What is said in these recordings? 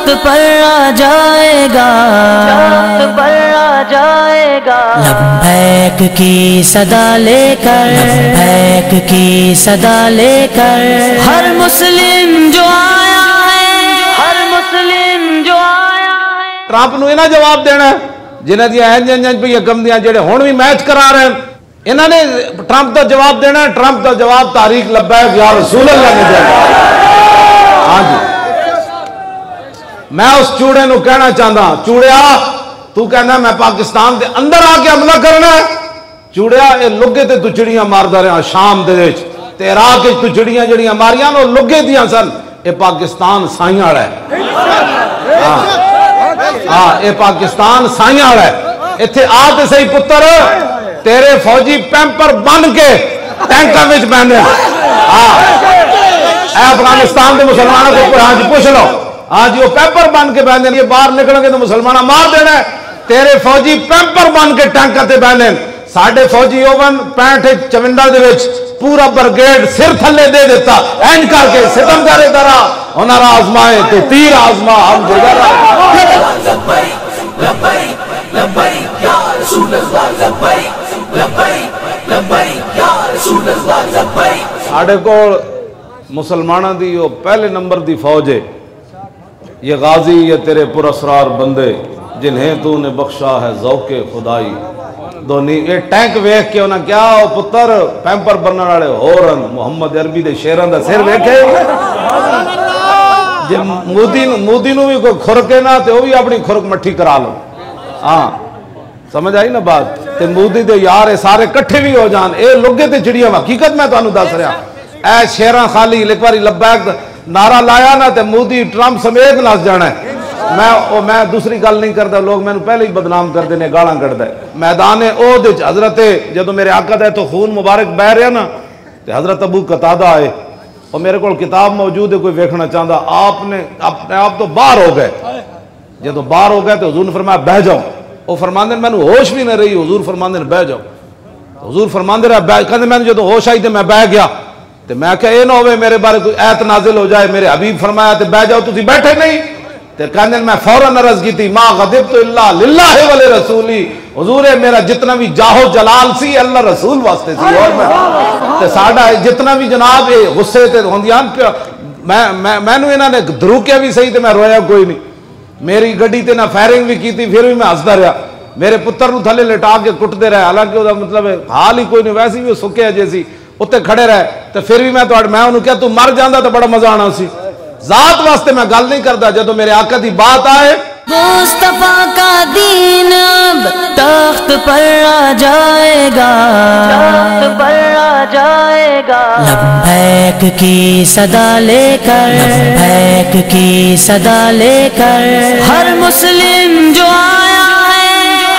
تخت پر آ جائے گا، تخت پر آ جائے گا، لبیک کی صدا لے کر، لبیک کی صدا لے کر، ہر مسلم جو آیا ہے، ہر مسلم جو آیا ہے۔ ٹرمپ نو انہاں جواب دینا ہے جنہاں دی انج پہ کم دیاں جڑے ہن بھی میچ کرا رہے ہیں، انہاں نے ٹرمپ دا جواب دینا ہے۔ ٹرمپ دا جواب تحریک لبیک یا رسول اللہ نے دینا۔ ہاں جی، میں اس چوڑے نو کہنا چاہتا، چوڑیا تو کہنا میں پاکستان دے اندر آ کے حملہ کرنا ہے، چوڑیا اے لگے تے تو چڑیاں ماردا رہا شام دے وچ تے عراق وچ تو چڑیاں جڑیاں ماریاں نو لگے دیاں سن، اے پاکستان سائیں والا ہے۔ ہاں اے پاکستان سائیں والا ہے۔ ایتھے آ تے صحیح پتر، تیرے فوجی پیمپر بن کے ٹینکاں وچ بہندے، ہاں اے افغانستان دے مسلمانوں کو کوئی ہاں جی پوچھ لو، ہاں جی وہ پیمپر بن کے بہندے، یہ باہر نکل گے تو مسلمانہ مار دینا ہے۔ تیرے فوجی پیمپر بن کے ٹینکاں تے بہندے، ساڈے فوجی اوون 65 دے وچ پورا برگیڈ سر تھلے دے دیتا، اینج کر کے ستم کرے درا انہاں را آزمائے تو تیر آزما ہم جگر ساڈے کول مسلمانہ دی وہ پہلے نمبر دی فوج ہے، یہ غازی یہ تیرے پراسرار بندے جنہیں تو نے بخشا ہے ذوق خدائی دونی۔ یہ ٹینک ویکھ کے انہاں کیا او پتر پیمپر بننے والے ہورن محمد عربی دے شیراں دا سر ویکھے جے مودی نو بھی کوئی کھرکے نہ تے وہ بھی اپنی کھرک مٹھی کرا لو۔ ہاں سمجھ آئی نا بات، تے مودی دے یار سارے کٹھے بھی ہو جان، اے لگے تے چڑیاں حقیقت میں تانوں دس رہا۔ اے شیراں خالی ایک باری لبیک نعرہ لایا نا تے مودی ٹرمپ سمیت نس جانا ہے۔ میں دوسری گل نہیں کرتا، لوگ میں پہلے ہی بدنام کر دینے گالاں کر دے۔ میدان احد وچ حضرت جدو میرے آقا دے تو خون مبارک بہ رہا نا تے حضرت ابو قتادہ آئے اور میرے کو کتاب موجود ہے، کوئی ویکھنا چاہتا، آپ نے اپنے آپ تو باہر ہو گئے۔ جدو باہر ہو گئے تو حضور نے فرمایا بہ جاؤ، وہ فرماندے میں نے ہوش بھی نہ رہی، حضور فرماندے بہ جاؤ، حضور فرماندے رہا کہندے میں نے جدو ہوش آئی تے میں بہ گیا تے میں کہ اے نہ ہوئے میرے بارے کوئی ایت نازل ہو جائے، میرے حبیب فرمایا تے بہ جاؤ تسی بیٹھے نہیں تے کہندے میں فوراً عرض کی تھی ما غضبت الا للہ ولرسولی، حضور میرا جتنا بھی جاہو جلال سی اللہ رسول واسطے سی، اور میں ساڈا جتنا بھی جناب غصے تے ہوندیان پیا میں نو انہاں نے دروکیا بھی صحیح تے میں رویا کوئی نہیں، میری گڈی تے نہ فائرنگ بھی کی تھی پھر بھی میں ہسدا رہا، میرے پتر نو تھلے لٹا کے کٹتے رہے، حالانکہ وہ مطلب حال ہی کوئی نہیں، ویسے بھی وہ سکے جیسی اتنے کھڑے رہے تو پھر بھی میں انہوں کیا تو مر جاندہ تو بڑا مزہ آنا سی، ذات واسطے میں گل نہیں کرتا، جدو میرے آقا دی بات آئے مصطفیٰ کا دین اب تخت پر آ جائے گا، تخت پر آ جائے گا، لبیک کی صدا لے کر، لبیک کی صدا لے کر، ہر مسلم جو آیا ہے،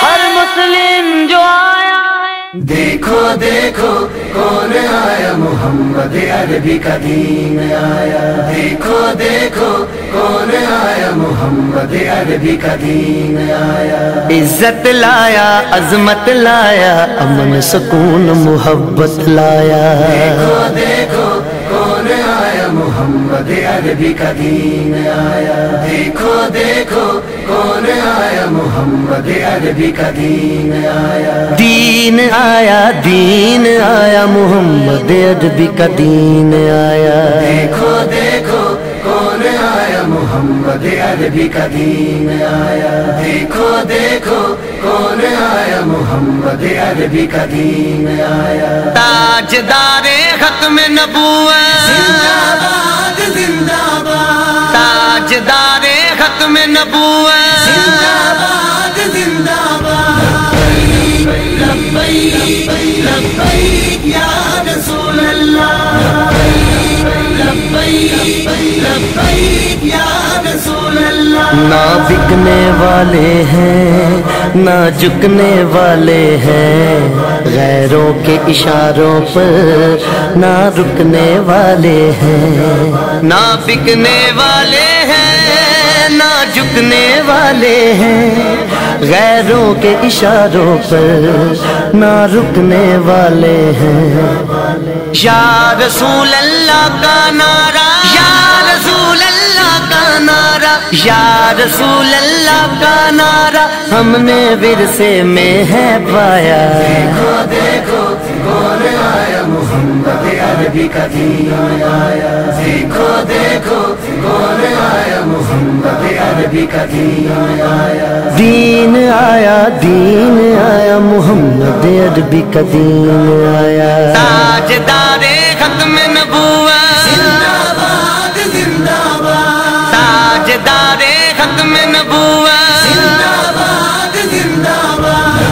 ہر مسلم جو آیا ہے۔ دیکھو دیکھو کون آیا، محمد عربی کا دین آیا، دیکھو دیکھو کون آیا، محمد عربی کا دین آیا، عزت لایا، عظمت لایا، امن سکون محبت لایا، دیکھو دیکھو کون آیا، محمد عربی کا دین آیا، دیکھو دیکھو کون آیا، محمد عربی کا دین آیا، دین آیا، دین آیا، محمد عربی کا دین آیا، دیکھو دیکھو کون آیا، محمد عربی کا دین آیا، دیکھو دیکھو کون آیا، محمد عربی کا دین آیا، تاجدار ختم نبوت، زندہ باد زندہ باد، تاجدار ختم نبوت، زندہ باد زندہ باد، لبیک لبیک یا رسول اللہ، لبیک لبیک یا رسول اللہ، نہ بکنے والے ہیں نہ جھکنے والے ہیں، غیروں کے اشاروں پر نہ رکنے والے ہیں، نہ بکنے والے ہیں نہ جھکنے والے ہیں، غیروں کے اشاروں پر نہ رکنے والے ہیں، یا رسول اللہ کا نعرہ، یا رسول اللہ کا نعرہ، یا رسول اللہ کا نعرہ ہم نے ورثے میں ہے پایا. دیکھو دیکھو کون آیا محمد عربی کا دین آیا. دیکھو دیکھو کون آیا محمد عربی کا دین آیا. دین آیا دین آیا محمد عربی کا دین آیا. تاجدار ختم نبوت زندہ باد زندہ باد. تاجدار ختم نبوت زندہ باد زندہ باد.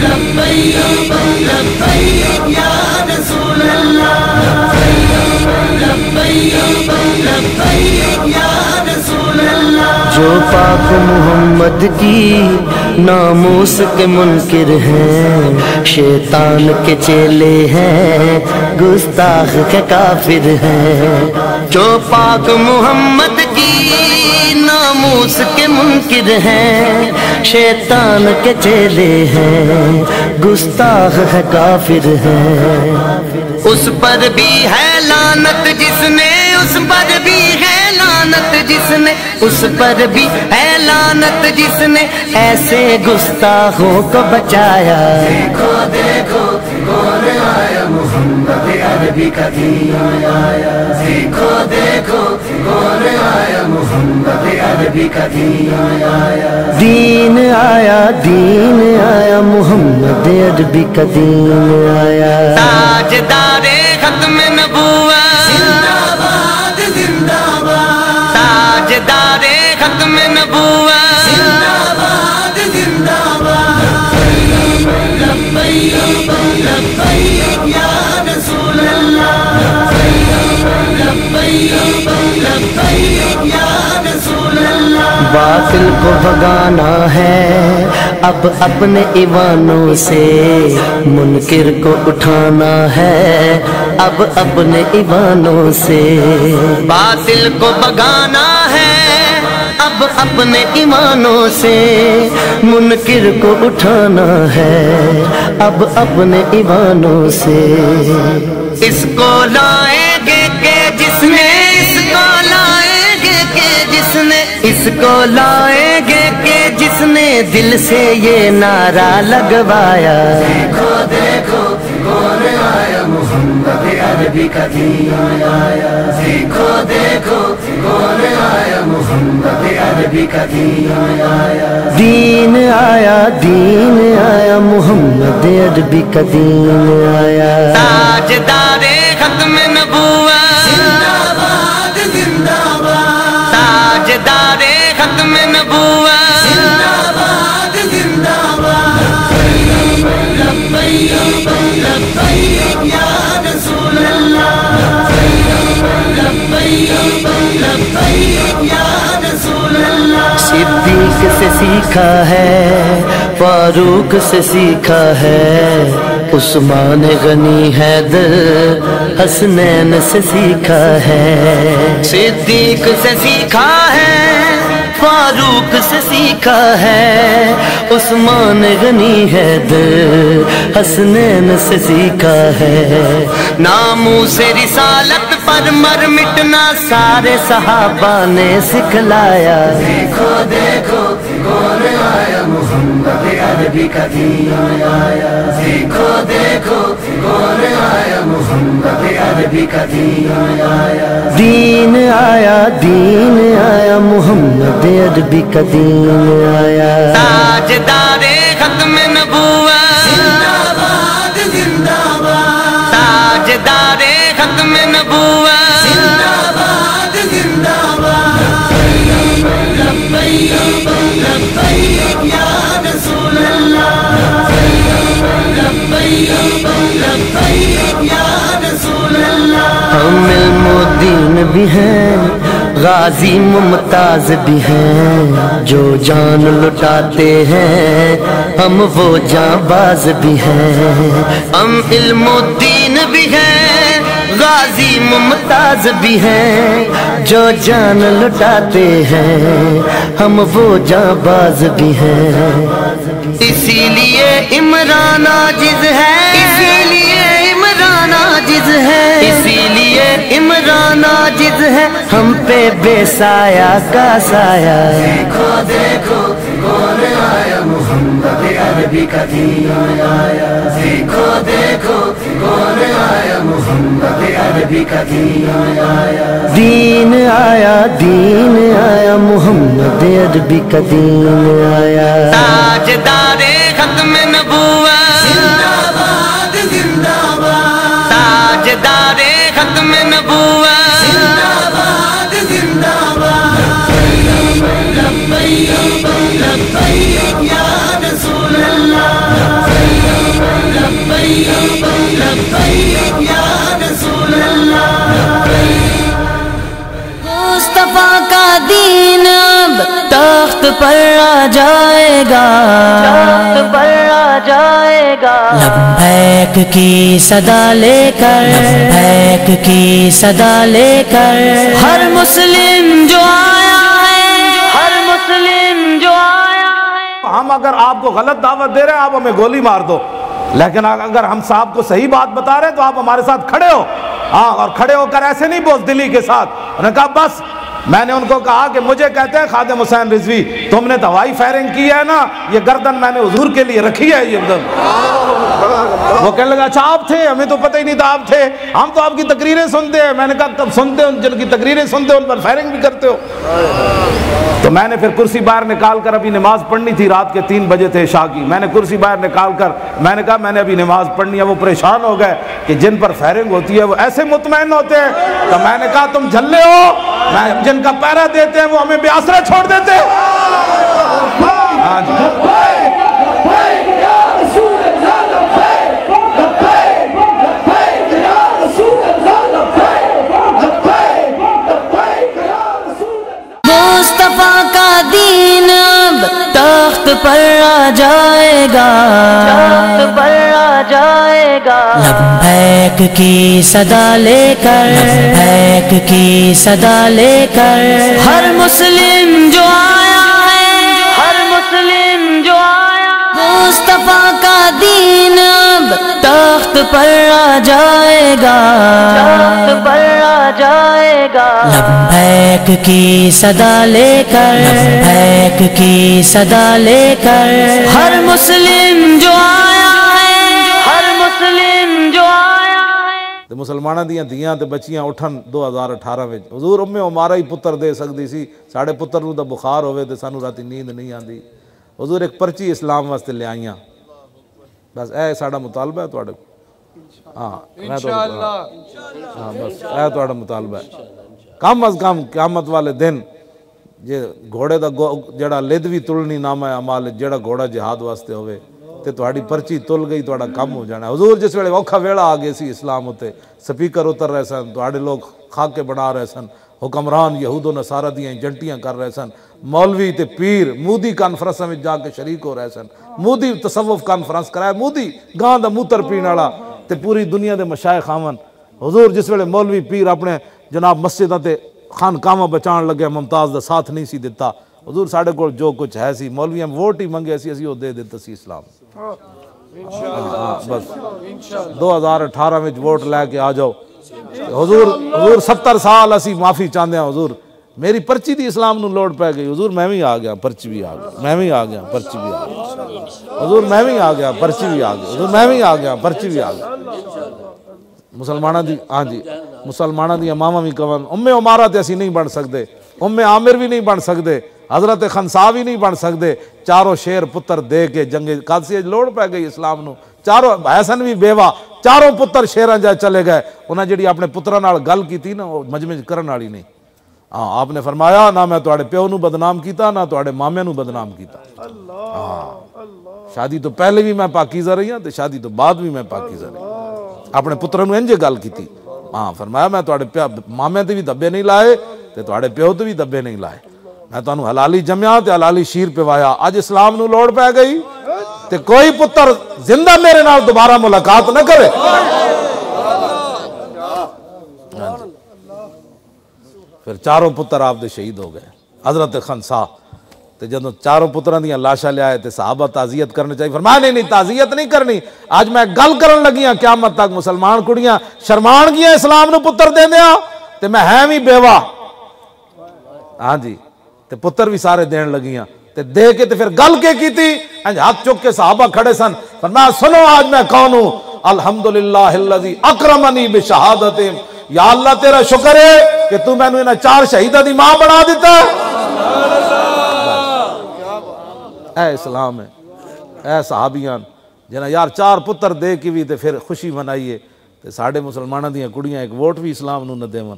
لبیک لبیک یا رسول اللہ. لبیک لبیک یا رسول اللہ. جو پاک محمد کی ناموس کے منکر ہیں شیطان کے چیلے ہیں گستاخ کے کافر ہیں. جو پاک محمد کی ناموس کے منکر ہیں شیطان کے چیلے ہیں گستاخ ہے کافر ہیں. اس پر بھی ہے لعنت جس نے اس پر بھی ہے لعنت جس نے اس پر بھی ہے لعنت جس نے ایسے گستاخوں کو بچایا. دیکھو دیکھو کون آیا محمد عربی کا دین آیا. دیکھو دیکھو کون آیا محمد عربی کا دین آیا. دین آیا دین آیا محمد عربی کا دین آیا. تاجدار ختم نبوت زندہ باد زندہ باد. تاجدار ختم نبوت زندہ باد زندہ باد. لبیک لبیک یا رسول اللہ. لبیک لبیک یا رسول اللہ. باطل کو بھگانا ہے اب اپنے ایوانوں سے منکر کو اٹھانا ہے اب اپنے ایوانوں سے. باطل کو بھگانا ہے اب اپنے ایمانوں سے منکر کو اٹھانا ہے اب اپنے ایمانوں سے. اس کو لائیں گے کہ جس نے اس کو لائیں گے کہ جس نے اس کو لائیں گے کہ جس نے دل سے یہ نعرہ لگوایا. دیکھو دیکھو کون آیا محمد عربی کا دین آیا. دیکھو دیکھو کون آیا محمد عربی کا دین آیا. دین آیا دین آیا محمد عربی کا دین آیا. تاجدار ختم نبوت زندہ باد زندہ باد. تاجدار ختم نبوت زندہ باد زندہ باد. لبیک لبیک یا رسول اللہ. لبیک لبیک یا رسول اللہ. صدیق سے سیکھا ہے فاروق سے سیکھا ہے عثمان غنی حیدر حسنین سے سیکھا ہے. صدیق سے سیکھا ہے فاروق سے سیکھا ہے عثمان غنی حیدر حسنین سے سیکھا ہے. ناموس رسالت پر مر مٹنا سارے صحابہ نے سکھلایا. دیکھو دیکھو کون آیا محمد عربی کا دین آیا. دیکھو دیکھو کون آیا محمد عربی کا دین آیا. دین آیا دین آیا محمد عربی کا دین آیا. تاجدار ختم نبوت زندہ باد زندہ باد. تاجدار ختم نبوت زندہ باد زندہ باد. لبیک لبیک یا رسول اللہ. لبیک لبیک یا رسول اللہ. ہم علم و دین بھی ہیں غازی ممتاز بھی ہیں جو جان لٹاتے ہیں ہم وہ جاں باز بھی ہیں. ہم علم و دین بھی ہیں غازی ممتاز بھی ہیں جو جان لٹاتے ہیں ہم وہ جاں باز بھی ہیں. اسی لیے عمران عاجز ہے اسی لیے عمران عاجز ہے اسی لیے عمران عاجز ہے ہم پہ بے سایہ کا سایہ. دیکھو دیکھو کون آیا محمد عربی کا دین آیا. دیکھو دیکھو کون آیا محمد عربی کا دین آیا. دین آیا دین آیا محمد عربی کا دین آیا. تاجدار ختم نبوت زندہ باد زندہ باد. تاجدار ختم نبوت زندہ باد زندہ باد. لبیک لبیک یا رسول اللہ. لبیک لبیک یا رسول اللہ. مصطفیٰ کا دین اب تخت پر آ جائے گا. تخت پر آ جائے گا. لبیک کی صدا لے کر لبیک کی صدا لے کر ہر مسلم جو آیا ہے ہر مسلم جو آیا ہے. ہم اگر آپ کو غلط دعوت دے رہے ہیں آپ ہمیں گولی مار دو، لیکن اگر ہم صاحب کو صحیح بات بتا رہے ہیں تو آپ ہمارے ساتھ کھڑے ہو. ہاں، اور کھڑے ہو کر ایسے نہیں بزدلی کے ساتھ. انہوں نے کہا بس، میں نے ان کو کہا کہ مجھے کہتے ہیں خادم حسین رضوی، تم نے تو ہوائی فائرنگ کی ہے نا، یہ گردن میں نے حضور کے لیے رکھی ہے. یہ وہ کہنے لگا اچھا آپ تھے، ہمیں تو پتہ ہی نہیں تھا آپ تھے، ہم تو آپ کی تقریریں سنتے ہیں. میں نے کہا کب سنتے ہو؟ جن کی تقریریں سنتے ہو ان پر فائرنگ بھی کرتے ہو. تو میں نے پھر کرسی باہر نکال کر، ابھی نماز پڑھنی تھی، رات کے 3 بجے تھے عشاء کی، میں نے کرسی باہر نکال کر میں نے کہا میں نے ابھی نماز پڑھنی ہے. وہ پریشان ہو گئے کہ جن پر فائرنگ ہوتی ہے وہ ایسے مطمئن ہوتے ہیں. تو میں نے کہا تم جھلے ہو، جن کا پہرا دیتے ہیں وہ ہمیں بے آسرا چھوڑ دیتے ہیں. ہاں جی. مصطفیٰ کا دین اب تخت پر آ جائے گا. تخت پر آ جائے گا. لبیک کی صدا لے کر لبیک کی صدا لے کر ہر مسلم جو آیا ہے ہر مسلم جو آیا. مصطفیٰ کا دین اب تخت پر آ جائے گا. تخت پر آ جائے گا. لبیک کی صدا لے کر لبیک کی صدا لے کر ہر مسلم جو آیا ہے ہر مسلم جو آیا ہے. تے مسلماناں دیاں دھیاں تے بچیاں اٹھن 2018 وچ. حضور ام عمارہ ہی پتر دے سکدی سی، ساڈے پتر نوں تے بخار ہوے تے سانوں راتی نیند نہیں آندی. حضور ایک پرچی اسلام واسطے لے آئیاں، بس اے ساڈا مطالبہ ہے تواڈے کو. ہاں انشاءاللہ. ہاں بس اے تواڈا مطالبہ ہے. کم از کم قیامت والے دن جے گھوڑے دا جڑا لد بھی تلنی نامہ اعمال جڑا گھوڑا جہاد واسطے ہوئے تے تہاڈی پرچی تل گئی، تہاڈا کم ہو جانا. حضور جس ویلے اوکھا ویلا آ گئے سی اسلام اتے، سپیکر اتر رہے سن، تہاڈے لوگ خاکے بنا رہے سن، حکمران یہود و نصارہ دیاں جنٹیاں کر رہے سن، مولوی تے پیر مودی کانفرنس میں جا کے شریک ہو رہے سن، مودی تصوف کانفرنس کرائے، مودی گاں دا موتر پین والا تے پوری دنیا دے مشائخ آون. حضور جس ویلے مولوی پیر اپنے جناب مسجداں تے خانقاہاں بچان لگے، ممتاز دا ساتھ نہیں سی دیتا. حضور ساڈے کول جو کچھ ہے سی، مولویاں ووٹ ہی منگے سی، اسی وہ دے دیتا سی اسلام. بس 2018 میں ووٹ لے کے آ جاؤ. حضور 70 سال اسی معافی چاہتے ہیں. حضور میری پرچی دی اسلام نو لوڑ پہ گئی. حضور میں بھی آ گیا، پرچی بھی آ گیا، میں بھی آ گیا، پرچی بھی آ گیا. حضور میں بھی آ گیا، پرچی بھی آ گیا. حضور میں بھی آ گیا، پرچی بھی آ گیا. مسلمانہ دی ہاں جی مسلمانہ دی ماما بھی کون ام عمارہ تے اسی نہیں بن سکتے، ام عامر بھی نہیں بن سکتے، حضرت خنسا بھی نہیں بن سکتے. چاروں شیر پتر دے کے جنگ قادسیہ لوڑ پہ گئی اسلام نو. چاروں حسن بھی بیوہ، چاروں پتر شیراں جا چلے گئے. انہاں جڑی اپنے پتراں نال گل کیتی نا وہ مجمع کرن والی نہیں. ہاں آپ نے فرمایا نہ میں تواڈے پیو نو بدنام کیتا، نہ تواڈے مامے نو بدنام کیتا. ہاں شادی تو پہلے بھی میں پاکیزہ رہی ہوں تے شادی تو بعد بھی میں پاکیزہ رہی ہوں. اپنے پتراں نو انج گل کیتی. ہاں فرمایا میں تواڈے مامے تے بھی دبے نہیں لائے تے تواڈے پیو تے بھی دبے نہیں لائے. میں تانوں حلالی جمیا تے حلالی شیر پوایا. اج اسلام نو لوڑ پہ گئی تے کوئی پتر زندہ میرے نال دوبارہ ملاقات نہ کرے. پھر چاروں پتر آپ دے شہید ہو گئے. حضرت خنسا تے جدوں چاروں پتراں دیاں لاشاں لے آئے تے صحابہ تعزیت کرنے چاہیے، فرمایا نہیں تعزیت نہیں کرنی، آج میں گل کرن لگیاں قیامت تک مسلمان کڑیاں شرمان گیاں اسلام نو پتر دیندیاں تے میں ہے بھی بیوہ، ہاں جی تے پتر بھی سارے دین لگیاں تے دے کے تے پھر گل کے کیتی، ہاتھ چک کے صحابہ کھڑے سن، فرمایا سنو آج میں کون ہوں، الحمدللہ الذی اکرمنی بشہادت، یا اللہ تیرا شکر ہے کہ تو میں نے انہاں 4 شہیدہ دی ماں بنا دیتا ہے۔ اے اسلام ہے، اے صحابیان جنہاں یار 4 پتر دے کی بھی تے پھر خوشی منائیے تے ساڑھے مسلمانہ دیاں کڑیاں ایک ووٹ بھی اسلام نو نہ دیون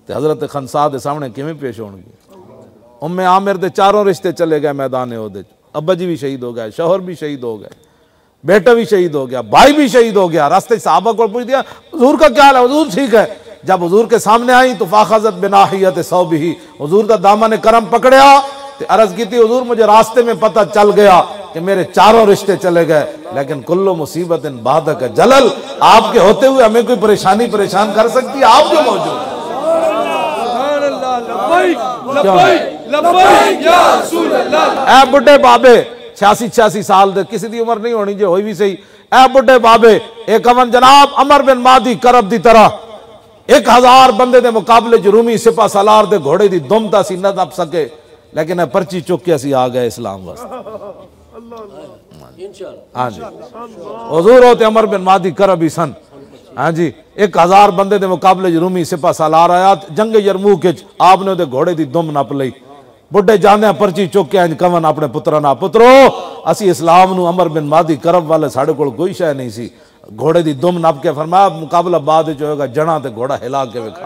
تے حضرت خنسا دے سامنے کیویں پیش ہون گے۔ عامر دے 4 رشتے چلے گئے میدان عہد، ابا جی بھی شہید ہو گئے، شوہر بھی شہید ہو گئے، بیٹا بھی شہید ہو گیا، بھائی بھی شہید ہو گیا۔ راستے صحابہ کو پوچھ دیا حضور کا کیا حال ہے، حضور ٹھیک ہے۔ جب حضور کے سامنے آئی تو فاخذت بناحیت ثوبہ، حضور دا دامن کرم پکڑیا تے عرض کی تھی حضور مجھے راستے میں پتہ چل گیا کہ میرے 4 رشتے چلے گئے، لیکن کل مصیبت بعدک جلل، آپ کے ہوتے ہوئے ہمیں کوئی پریشانی پریشان کر سکتی ہے، آپ جو موجود اے بڑھے بابے 86 سال دے، کسی دی عمر نہیں ہونی جو ہوئی بھی صحیح، اے بڑھے بابے ایک امن جناب عمر بن مادی کرب دی طرح 1000 بندے دے مقابلے جرومی سپہ سالار دے گھوڑے دی دم تا سی نہ نپ سکے، لیکن پرچی چکے اسی آ گئے اسلام واسطے۔ ہاں جی حضور ہوتے عمر بن مادی کرب ہی سن، ہاں جی 1000 بندے دے مقابلے جرومی سپہ سالار آیا، جنگ یرموک وچ آپ نے دے گھوڑے دی دم نپ لئی، بڑھے جاندے پرچی چکے انج کون اپنے پتراں پترو اسی اسلام نو عمر بن مادی کرب والے ساڑھے کول کوئی شے نہیں سی، گھوڑے دی دم نپ کے فرمایا مقابلہ بعد وچ ہوئے گا جڑاں تے گھوڑا ہلا کے وکھا۔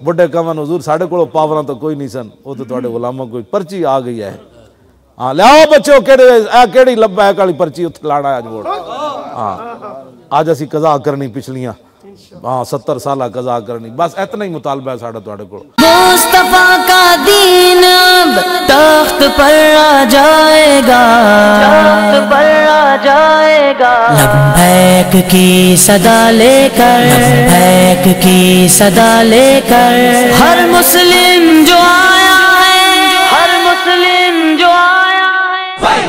بڑھے کون حضور ساڑھے کول پاوراں تو کوئی نہیں سن، او تے تواڈے غلاماں کوئی پرچی آ گئی ہے، ہاں لیاؤ بچو کیڑی لبیک والی پرچی اتھے لانا ہے اج ووٹ، ہاں آج اسی قضا کرنی پچھلیاں، ہاں 70 سالہ قضا کرنی، بس اتنا ہی مطالبہ ہے ساڑھا تواڈے کول۔ مصطفیٰ کا دین اب تخت پر آ جائے گا، تخت پر آ جائے گا، لبیک کی صدا لے کر، لبیک کی صدا لے کر، ہر مسلم جو آیا ہے، ہر مسلم جو آیا ہے،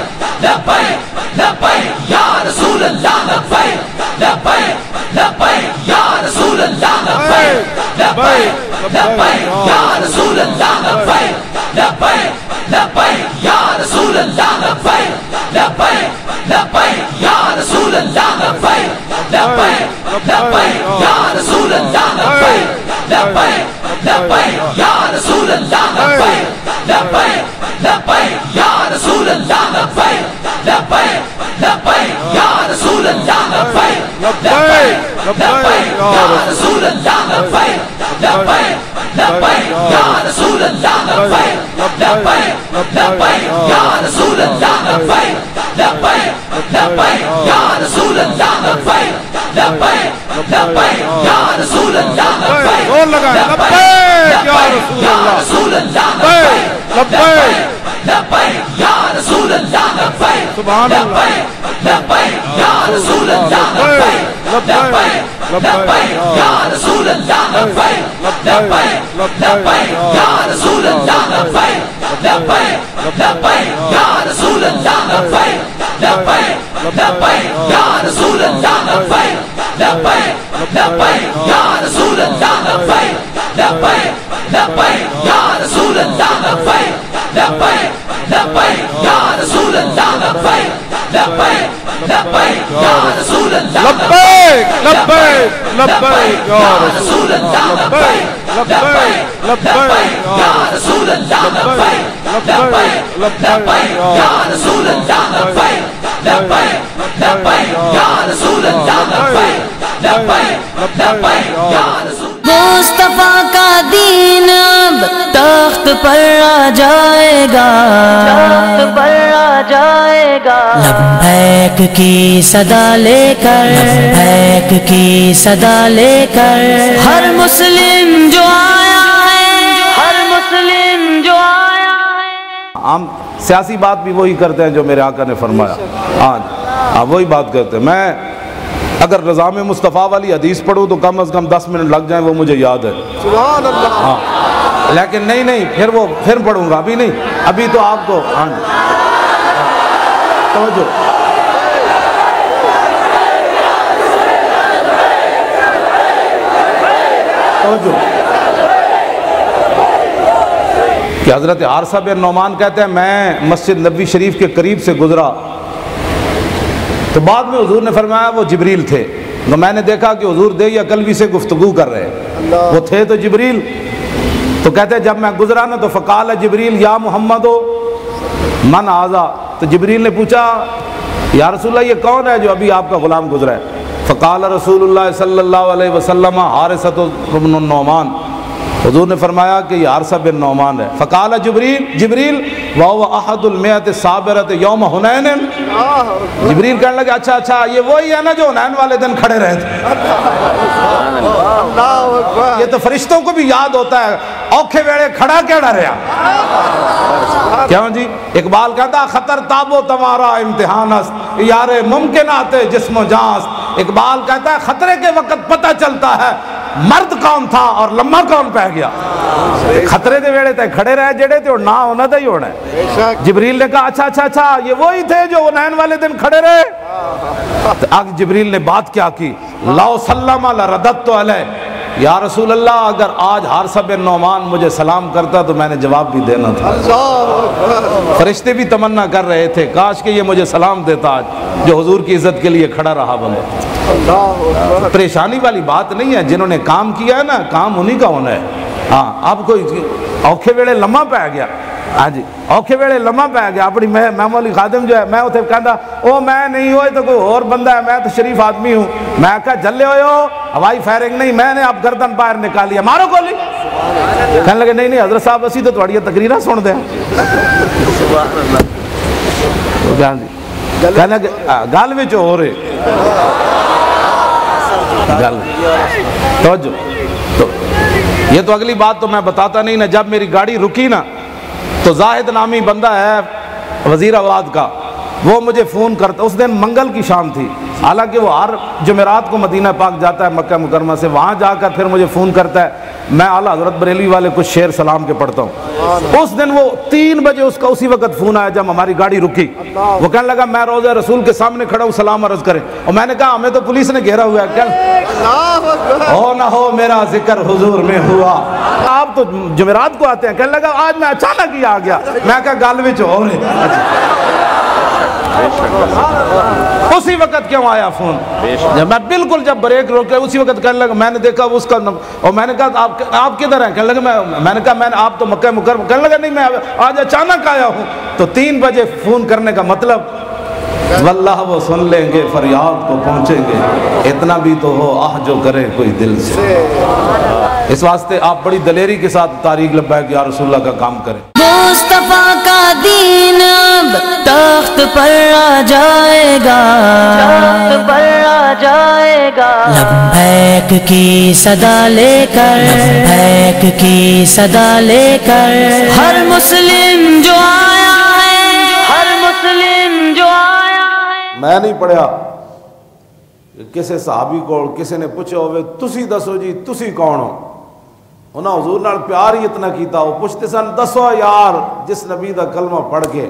لبیک لبیک یا رسول اللہ، لبیک لبیک لبیک یا رسول اللہ، لبیک لبیک لبیک یا رسول اللہ، لبیک لبیک لبیک یا رسول اللہ، لبیک لبیک لبیک یا رسول اللہ، لبیک لبیک لبیک یا رسول اللہ، لبیک لبیک لبیک یا رسول اللہ، لبیک لبیک لبیک یا رسول اللہ، لبیک لبیک لبیک یا رسول اللہ، لبیک لبیک لبیک یا رسول اللہ، لبیک لبیک لبیک یا رسول اللہ، لبیک لبیک لبیک یا رسول اللہ، لبیک لبیک لبیک یا رسول اللہ، لبیک لبیک لبیک یا رسول اللہ، لبیک زور لگائیں لبیک یا رسول اللہ، لبیک لبیک لبیک یا رسول اللہ، لبیک سبحان اللہ، لبیک یا رسول اللہ، لبیک لبیک لبیک یا رسول اللہ، لبیک لبیک لبیک یا رسول اللہ، لبیک لبیک لبیک یا رسول اللہ، لبیک لبیک لبیک یا رسول اللہ، لبیک لبیک لبیک یا رسول اللہ، لبیک لبیک لبیک یا رسول اللہ، لبیک لبیک لبیک یا رسول اللہ، لبیک لبیک لبیک یا رسول اللہ، لبیک لبیک لبیک یا رسول اللہ، لبیک لبیک لبیک یا رسول اللہ، لبیک لبیک لبیک یا رسول اللہ، لبیک لبیک لبیک یا رسول اللہ، لبیک لبیک لبیک یا رسول۔ مصطفیٰ کا دین اب تخت پر آ جائے گا، تخت پر آ جائے گا، لبیک کی صدا لے کر، لبیک کی صدا لے کر، ہر مسلم جو آیا ہے، ہر مسلم جو آیا ہے۔ ہم سیاسی بات بھی وہی کرتے ہیں جو میرے آقا نے فرمایا، ہاں وہی بات کرتے ہیں۔ میں اگر نظام مصطفیٰ والی حدیث پڑھوں تو کم از کم 10 منٹ لگ جائیں، وہ مجھے یاد ہے، سبحان اللہ، ہاں لیکن نہیں پھر پڑھوں گا، ابھی نہیں، ابھی تو آپ کو ہاں جی توجہ کہ حضرت عارثہ بن نعمان کہتے ہیں میں مسجد نبوی شریف کے قریب سے گزرا تو بعد میں حضور نے فرمایا وہ جبریل تھے، تو میں نے دیکھا کہ حضور دہیا کلوی سے گفتگو کر رہے ہیں، وہ تھے تو جبریل۔ تو کہتے ہیں جب میں گزرا نا تو فقال جبریل یا محمد من ھذا، تو جبریل نے پوچھا یا رسول اللہ یہ کون ہے جو ابھی آپ کا غلام گزرا ہے؟ فقال رسول اللہ صلی اللہ علیہ وسلم حارثہ بن النعمان، حضور نے فرمایا کہ یہ حارثہ بن نعمان ہے۔ فقال جبریل وهو احد المئۃ الصابرۃ یوم حنین، جبریل کہنے لگے اچھا یہ وہی ہے نا جو حنین والے دن کھڑے رہے تھے۔ یہ تو فرشتوں کو بھی یاد ہوتا ہے، اوکھے ویڑے کھڑا کیڑا رہا کیوں جی؟ اقبال کہتا خطر تابو تمہارا امتحان است یار ممکنات جسم و جان است۔ اقبال کہتا ہے خطرے کے وقت پتہ چلتا ہے مرد کون تھا اور لمحہ کون پہ گیا۔ خطرے دے ویڑے تے کھڑے رہے جڑے تے اور نہ ہونا تھا ہی ہونا ہے۔ جبریل نے کہا اچھا یہ وہی تھے جو حنین والے دن کھڑے رہے۔ آگے جبریل نے بات کیا کی، لو سلم لرددت علیہ، یا رسول اللہ اگر آج حارثہ بن نعمان مجھے سلام کرتا تو میں نے جواب بھی دینا تھا۔ فرشتے بھی تمنا کر رہے تھے کاش کہ یہ مجھے سلام دیتا آج جو حضور کی عزت کے لیے کھڑا رہا بندہ۔ پریشانی والی بات نہیں ہے، جنہوں نے کام کیا ہے نا کام انہی کا ہونا ہے۔ ہاں اب کوئی اوکھے ویڑے لمحہ پہ گیا، ہاں جی اوکھے ویڑے لمحہ پہ گیا، اپنی معمولی خادم جو ہے میں اتنے کہتا او میں نہیں ہوئے تو کوئی اور بندہ ہے، میں تو شریف آدمی ہوں، میں کہا جلے ہوئے ہو ہوائی فائرنگ نہیں، میں نے اب گردن باہر نکالی مارو گولی۔ کہنے لگے نہیں حضرت صاحب اسی تو تھوڑی تقریرہ سن دیں۔ کہنے لگے گل وچ ہو رہے گل توجہ۔ تو یہ تو اگلی بات تو میں بتاتا نہیں نا، جب میری گاڑی رکی نا تو زاہد نامی بندہ ہے وزیر آباد کا، وہ مجھے فون کرتا، اس دن منگل کی شام تھی، حالانکہ وہ ہر جمعرات کو مدینہ پاک جاتا ہے مکہ مکرمہ سے، وہاں جا کر پھر مجھے فون کرتا ہے، میں اعلیٰ حضرت بریلوی والے کچھ شعر سلام کے پڑھتا ہوں۔ اس دن وہ 3 بجے اس کا اسی وقت فون آیا جب ہماری گاڑی رکی، وہ کہنے لگا میں روضہ رسول کے سامنے کھڑا ہوں سلام عرض کریں، اور میں نے کہا ہمیں تو پولیس نے گھیرا ہوا ہے، ہو نہ ہو میرا ذکر حضور میں ہوا، آپ تو جمعرات کو آتے ہیں۔ کہنے لگا آج میں اچانک ہی آ گیا، میں کہا گل وچ ہو رہے اسی وقت کیوں آیا فون؟ میں بالکل جب بریک روکے اسی وقت کہنے لگا، میں نے دیکھا اس کا، اور میں نے کہا آپ کدھر ہیں؟ کہنے لگا میں نے کہا آپ تو مکہ مکرمہ، کہنے لگا نہیں میں آج اچانک آیا ہوں۔ تو 3 بجے فون کرنے کا مطلب واللہ وہ سن لیں گے فریاد کو پہنچیں گے، اتنا بھی تو ہو آہ جو کرے کوئی دل سے۔ اس واسطے آپ بڑی دلیری کے ساتھ طریق لبیک یا رسول اللہ کا کام کریں۔ مصطفیٰ کا دین اب تخت پر آ جائے گا، تخت پر آ جائے گا، لبیک کی صدا لے کر، لبیک کی صدا لے کر، ہر مسلم جو آیا ہے، ہر مسلم جو آیا ہے۔ میں نہیں پڑھیا کسی صحابی کو کسی نے پوچھا ہوئے تسی دسو جی تسی کون ہو، انہاں حضور نال پیار ہی اتنا کیتا، وہ پوچھتے سن دسو یار جس نبی دا کلمہ پڑھ کے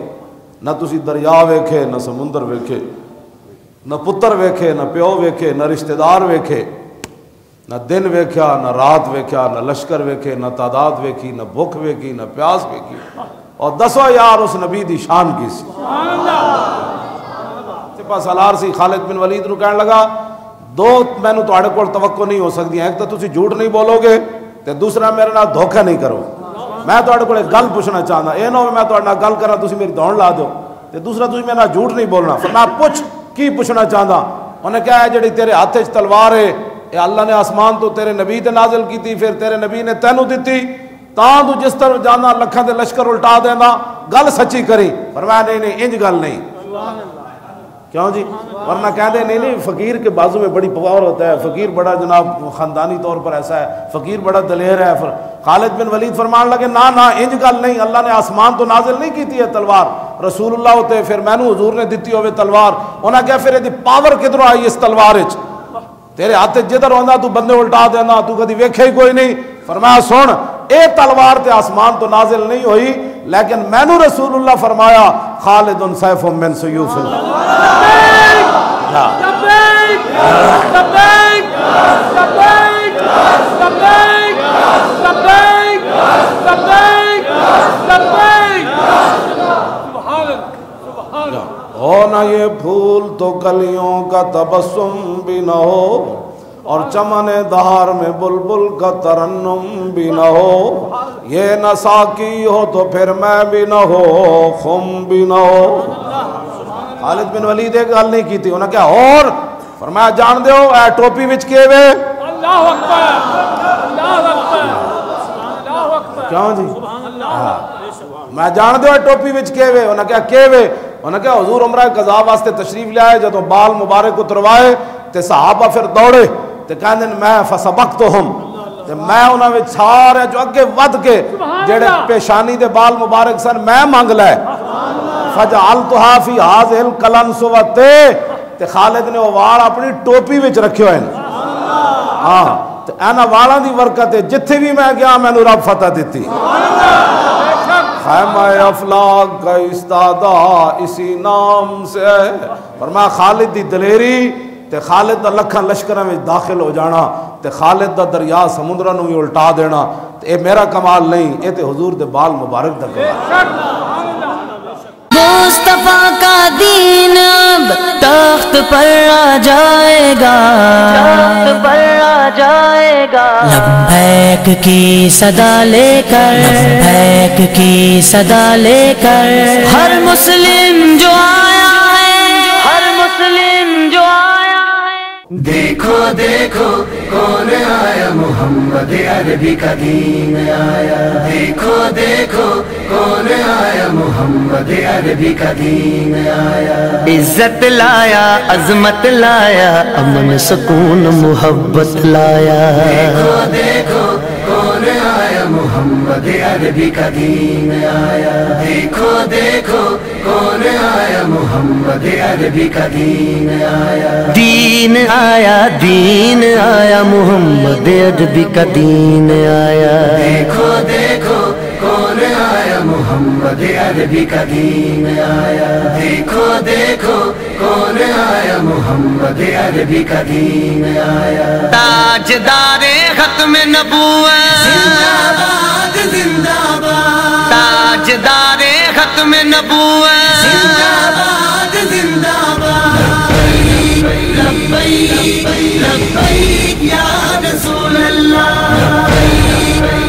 نہ تسی دریا ویکھے نہ سمندر ویکھے نہ پتر ویکھے نہ پیو ویکھے نہ رشتہ دار ویکھے نہ دن ویکھیا نہ رات ویکھیا نہ لشکر ویکھے نہ تعداد ویکھی نہ بھوک ویکھی نہ پیاس ویکھی، اور دسو یار اس نبی دی شان کی سی۔ سپاہ سالار سی خالد بن ولید نو کہنے لگا دو مینوں تواڈے کول توقع نہیں ہو سکدی، ایک تو تسی جھوٹ نہیں بولو گے تے دوسرا میرے نال دھوکا نہیں کرو۔ میں تواڈے کول ایک گل پوچھنا چاہتا، اے نہ ہو میں تواڈے نال گل کراں تسی میری دوڑ لا دیو، تے دوسرا تسی میرے نال جھوٹ نہیں بولنا۔ فرمایا پوچھ کی پوچھنا چاہتا؟ انہیں کہا ہے جڑی تیرے ہاتھ وچ تلوار ہے اے اللہ نے آسمان تو تیرے نبی تے نازل کیتی، پھر تیرے نبی نے تینوں دتی، تاں تو جس طرح جانا لکھاں دے لشکر الٹا دینا، گل سچی کری۔ فرمایا نہیں انج گل نہیں، کیوں جی؟ ورنہ کہہ دے نہیں فقیر کے بازو میں بڑی پاور ہوتا ہے، فقیر بڑا جناب خاندانی طور پر ایسا ہے، فقیر بڑا دلیر ہے۔ خالد بن ولید فرمان لگے نہ انج گل نہیں، اللہ نے آسمان تو نازل نہیں کیتی ہے تلوار، رسول اللہ ہوتے پھر مینوں حضور نے دتی ہوئے تلوار۔ انہاں کہا پھر دی پاور کدھروں آئی اس تلوار وچ؟ تیرے ہاتھ جدھر ہوندا تو بندے الٹا دینا، تو کدی ویکھے ہی کوئی نہیں۔ فرمایا سن اے تلوار تے آسمان تو نازل نہیں ہوئی، لیکن مینو رسول اللہ فرمایا خالد سیف من سیوف اللہ۔ ہو نہ یہ پھول تو کلیوں کا تبسم بھی نہ ہو، اور چمن دہار میں بلبل کا ترنم بھی نہ ہو، یہ نہ ساقی ہو تو پھر میں بھی نہ ہو، خم بھی نہ ہو۔ خالد بن ولید ایک گل نہیں کی تھی، انہوں نے کیا اور فرمایا جان دیو اے ٹوپی وچ کے وے اللہ اکبر اللہ اکبر اللہ اکبر کیوں جی میں جان دیو اے ٹوپی وچ کے وے، انہوں نے کیا کے وے، انہوں نے کیا حضور عمرہ قضا واسطے تشریف لے آئے، جدوں بال مبارک اتروائے تے صحابہ پھر دوڑے تے کہندے میں فسبقتہم، تے میں انہاں وچ سارے جو اگے ود کے جڑے پیشانی دے بال مبارک سن میں مانگ لے، فجعلتھا فی ھذہ القلنسوۃ، تے خالد نے وہ وال اپنی ٹوپی وچ رکھے ہوئے ہاں تے اینا والاں دی برکت ہے جتھے بھی میں گیا مینوں رب فتح دیتی۔ خیمہ افلاک کا استادہ اسی نام سے ہے، فرمایا خالد دی دلیری تے خالد دا لکھاں لشکراں میں داخل ہو جانا تے خالد دا دریا سمندراں نوں ہی الٹا دینا، تے اے میرا کمال نہیں، اے تے حضور دے بال مبارک دا کمال۔ مصطفیٰ کا دین اب تخت پر آ جائے گا، تخت پر آ جائے گا، لبیک کی صدا لے کر، لبیک کی صدا لے کر، ہر مسلم جو آیا ہے، ہر مسلم جو آیا ہے، دیکھو دیکھو کون آیا، محمد عربی کا دین آیا، دیکھو دیکھو کون آیا، محمد عربی کا دین آیا، عزت لایا، عظمت لایا، امن سکون محبت لایا، دیکھو دیکھو کون آیا، محمد عربی کا دین آیا، دیکھو دیکھو کون آیا، محمد عربی کا دین آیا، دین آیا، دین آیا، محمد عربی کا دین آیا، دیکھو دیکھو کون آیا، محمد عربی کا دین آیا، دیکھو دیکھو کون آیا، محمد عربی کا دین آیا، تاجدار ختم نبوت، زندہ باد زندہ باد، تاجدار ختم نبوت، زندہ باد زندہ باد، لبیک لبیک یا رسول اللہ،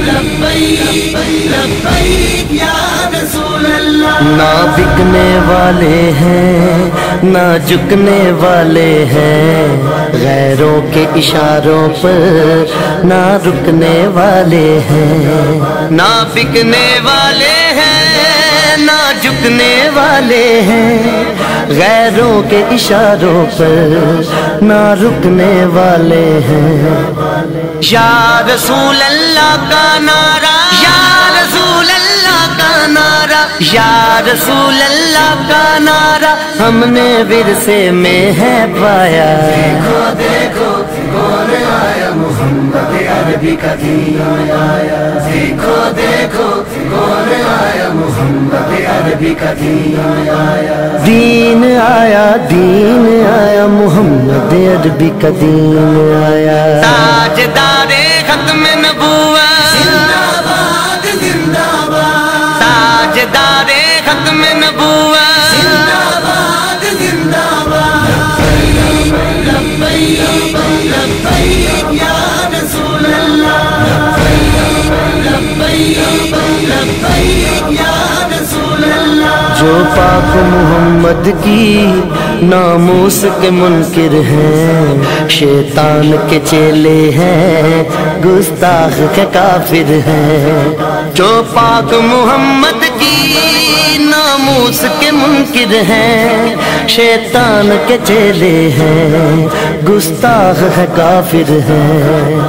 لبیک لبیک یا رسول اللہ، نہ بکنے والے ہیں نہ جھکنے والے ہیں، غیروں کے اشاروں پر نہ رکنے والے ہیں، نہ بکنے والے ہیں نہ جھکنے والے ہیں، غیروں کے اشاروں پر نہ رکنے والے ہیں، یا رسول اللہ کا نعرہ، یا رسول اللہ کا نعرہ، یا رسول اللہ کا نعرہ ہم نے ورثے میں ہے پایا، دیکھو دیکھو کون آیا، محمد عربی کا دین آیا، دیکھو دیکھو کون آیا، محمد عربی کا دین آیا، دین آیا، دین آیا، محمد عربی کا دین آیا، تاجدار ختم نبوت، زندہ باد زندہ باد، تاجدار ختم نبوت، زندہ باد زندہ باد، لبیک لبیک یا رسول اللہ، لبیک لبیک یا رسول اللہ، جو پاک محمد کی ناموس کے منکر ہیں، شیطان کے چیلے ہیں، گستاخ کے کافر ہیں، جو پاک محمد کی ناموس کے منکر ہیں، شیطان کے چیلے ہیں، گستاخ ہے کافر ہیں،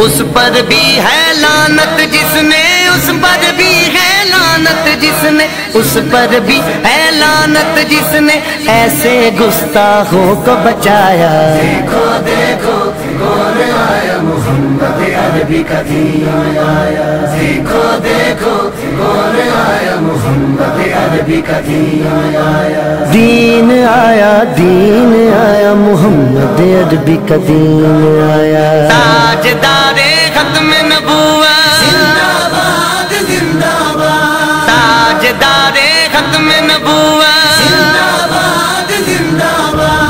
اس پر بھی ہے لعنت جس نے، اس پر بھی ہے لعنت جس نے، اس پر بھی ہے لعنت جس نے ایسے گستاخوں کو بچایا، دیکھو دیکھو کون آیا، محمد محمد عربی کا دین آیا دیکھو دیکھو کون آیا محمد عربی کا دین آیا دین آیا دین آیا محمد عربی کا دین آیا تاجدار ختم نبوت زندہ باد زندہ باد تاجدار ختم نبوت زندہ باد زندہ باد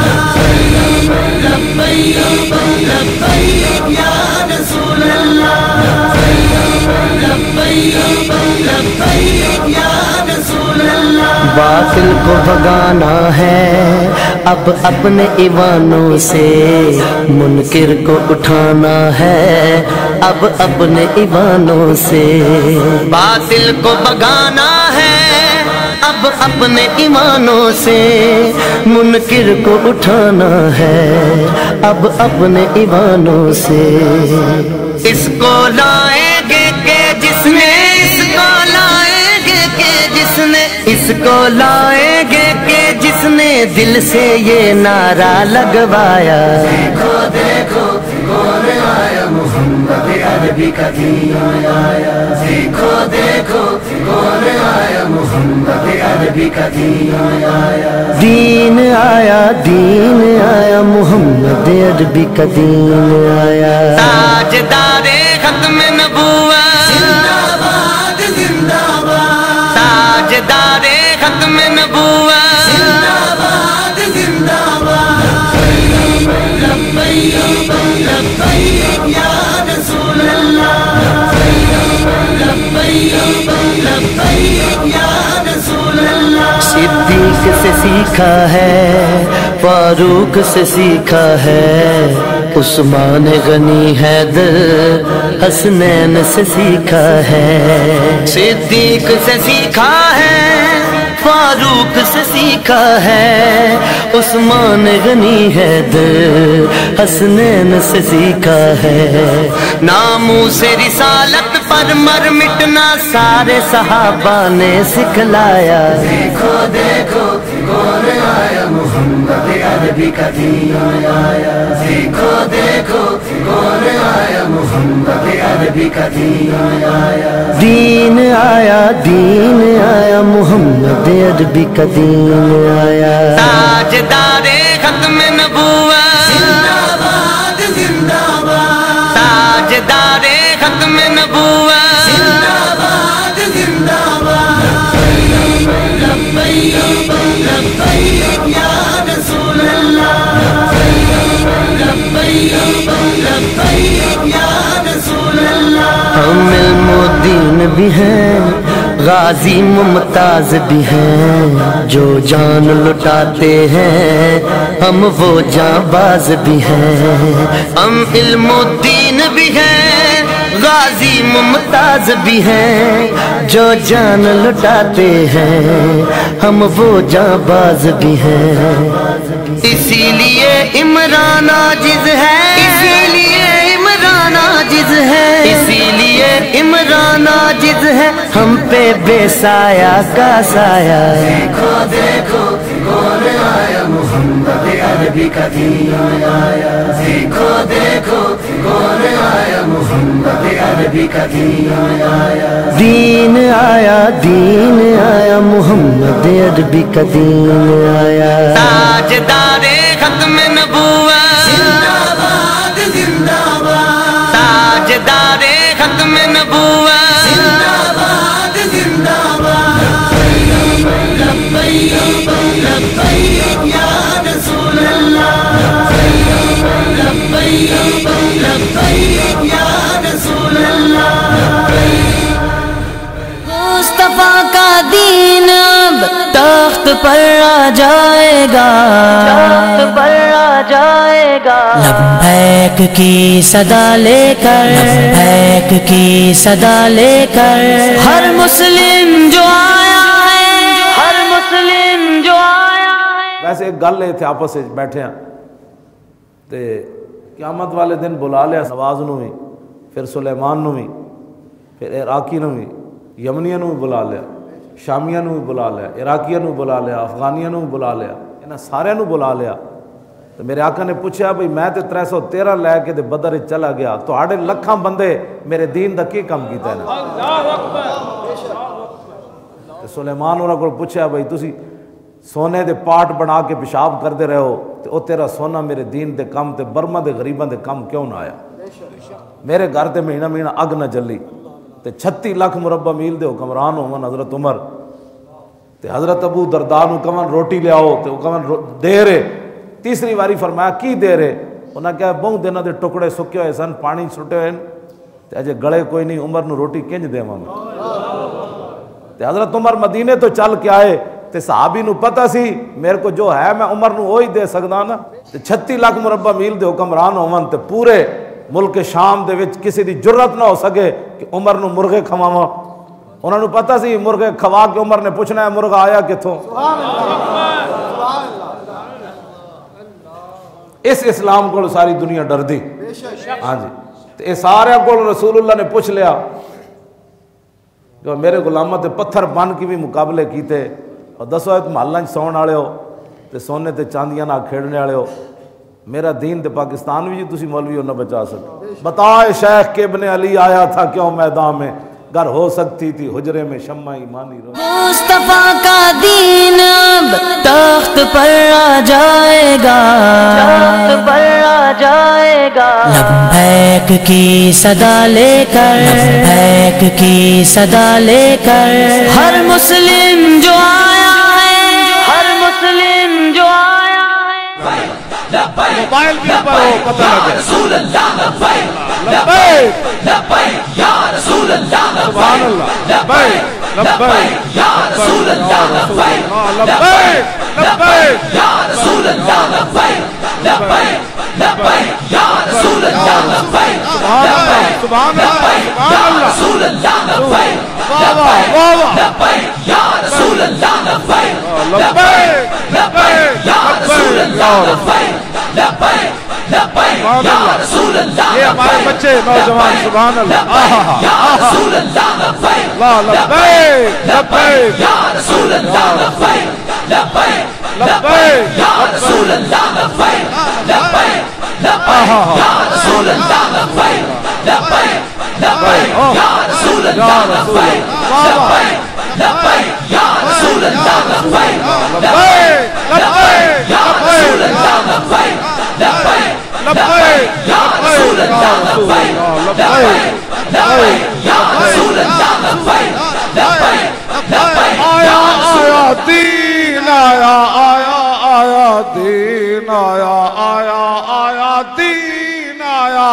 لبیک لبیک یا رسول اللہ لبیک لبیک یا رسول اللہ باطل کو بھگانا ہے اب اپنے ایوانوں سے منکر کو اٹھانا ہے اب اپنے ایوانوں سے باطل کو بھگانا ہے اب اپنے ایمانوں سے منکر کو اٹھانا ہے اب اپنے ایمانوں سے اس کو لائیں گے کہ جس نے اس کو لائیں گے کہ جس نے اس کو لائیں گے کہ جس نے دل سے یہ نعرہ لگوایا دیکھو دیکھو کون آیا محمد عربی کا دین آیا دیکھو دیکھو کون آیا محمد عربی کا دین آیا دین آیا دین آیا محمد عربی کا دین آیا تاجدار ختم نبوت زندہ باد زندہ باد تاجدار ختم نبوت زندہ باد زندہ باد لبیک لبیک یا رسول اللہ لبیک لبیک یا رسول اللہ صدیق سے سیکھا ہے فاروق سے سیکھا ہے عثمان غنی حیدر حسنین سے سیکھا ہے صدیق سے سیکھا ہے فاروق سے سیکھا ہے عثمان غنی حیدر حسنین سے سیکھا ہے ناموس رسالت پر مر مٹنا سارے صحابہ نے سکھلایا دیکھو دیکھو کون آیا محمد عربی کا دین آیا دیکھو دیکھو کون آیا محمد عربی کا دین آیا دین آیا دین آیا محمد عربی کا دین آیا تاجدار ختم نبوت زندہ باد زندہ باد تاجدار ختم نبوت زندہ باد زندہ باد لبیک لبیک یا رسول اللہ لبیک لبیک یا رسول اللہ ہم علم و دین بھی ہیں غازی ممتاز بھی ہیں جو جان لٹاتے ہیں ہم وہ جاں باز بھی ہیں ہم علم و دین بھی ہیں غازی ممتاز بھی ہیں جو جان لٹاتے ہیں ہم وہ جاں باز بھی ہیں اسی لیے عمران عاجز ہے اسی لیے عمران عاجز ہے اسی لیے عمران عاجز ہے ہم پہ بے سایہ کا سایہ دیکھو دیکھو کون آیا محمد عربی کا دین آیا دیکھو دیکھو کون آیا محمد عربی کا دین آیا دین آیا دین آیا محمد عربی کا دین آیا تاجدار ختم نبوت زندہ باد زندہ باد تاجدار ختم نبوت زندہ باد زندہ باد لبیک لبیک یا رسول اللہ لبیک لبیک یا رسول اللہ مصطفیٰ کا دین اب تخت پر آ جائے گا تخت پر آ جائے گا لبیک کی صدا لے کر لبیک کی صدا لے کر ہر مسلم جو آیا ہے ہر مسلم جو آیا ہے ویسے ایک گل ہے آپس میں بیٹھے ہیں تے قیامت والے دن بلا لیا نواز نو بھی پھر سلیمان نو بھی پھر عراقی نو بھی یمنیاں نو بھی بلا لیا شامیاں نو بھی بلا لیا عراقیاں نو بلا لیا افغانیاں نو بھی بلا لیا انہاں سارے نو بلا لیا تو میرے آقا نے پوچھا بھئی میں تے 313 لے کے تے بدر وچ چلا گیا تو آڑے لکھاں بندے میرے دین دا کی کم کیتا ہے نا. اللہ اکبر. تے سلیمان انہاں کو پوچھا بھئی تسی سونے دے پاٹ بنا کے پیشاب کردے رہے ہو تے او تیرا سونا میرے دین دے کم تے برما دے غریباں دے کم کیوں نہ آیا؟ میرے گھر تے مہینہ مہینہ اگ نہ جلی تے 36 لاکھ مربع میل دے حکمران ہون حضرت عمر تے حضرت ابو درداء نو کمن روٹی لے آؤ تے او کمن دے رہے. تیسری باری فرمایا کی دے رہے؟ انہاں کہا بہت دنوں دے ٹکڑے سکے ہوئے سن پانی سٹے ہوئے تے اجے گڑے کوئی نہیں عمر نو روٹی کنج دیواں تے حضرت عمر مدینے تو چل کے آئے تے صحابی نو پتہ سی میرے کو جو ہے میں عمر نو وہی دے سکدا نا. تے 36 لاکھ مربع میل دے حکمران ہون تے پورے ملک شام دے وچ کسی دی جرت نہ ہو سکے کہ عمر نو مرغے کھواواں. انہاں نو پتہ سی مرغے کھوا کے عمر نے پوچھنا ہے مرغا آیا کتھوں. اس اسلام کو ساری دنیا ڈر دی. ہاں جی تے سارے کو رسول اللہ نے پوچھ لیا کہ میرے غلاماں تے پتھر بن کے بھی مقابلے کیتے اور دسو ایک محلہ سون والے ہو تے سونے تے چاندیاں نہ کھیڑنے والے ہو میرا دین تے پاکستان بھی جی تسی مولوی ہو نہ بچا سکتے. بتائے شیخ کے ابن علی آیا تھا کیوں میدان میں گر ہو سکتی تھی حجرے میں شمع ایمانی رو. مصطفیٰ کا دین اب تخت پر آ جائے گا تخت پر آ جائے گا لبیک کی صدا لے کر لبیک کی صدا لے کر ہر مسلم جو آیا ہے ہر مسلم جو آیا ہے موبائل بھی پر ہو پتہ لگے رسول اللہ لبیک لبیک لبیک یا رسول اللہ سبحان اللہ لبیک لبیک یا رسول اللہ لبیک لبیک لبیک یا رسول اللہ لبیک لبیک لبیک یا رسول اللہ لبیک سبحان اللہ سبحان اللہ رسول اللہ لبیک واہ واہ واہ واہ لبیک یا رسول اللہ لبیک لبیک لبیک یا رسول اللہ لبیک لبیک لبیک یا رسول اللہ یہ ہمارے بچے نوجوان سبحان اللہ یا رسول اللہ لبیک لا لبیک لبیک یا رسول اللہ لبیک لبیک لبیک یا رسول اللہ لبیک لبیک لبیک یا رسول اللہ لبیک لبیک لبیک یا رسول اللہ لبیک لبیک لبیک یا رسول اللہ لبیک لبیک لبیک یا رسول اللہ لبیک لبیک لبیک یا رسول اللہ لبیک لبیک لبیک یا رسول اللہ لبیک لبیک لبیک آیا آیا دین آیا آیا آیا دین آیا آیا آیا دین آیا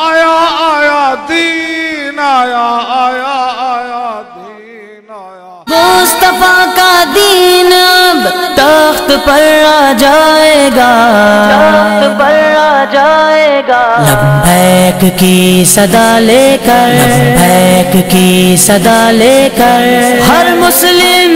آیا آیا دین آیا آیا آیا دین آیا. مصطفیٰ کا دین اب تخت پر آ جائے گا تخت پر آ جائے گا لبیک کی صدا لے کر لبیک کی صدا لے کر ہر مسلم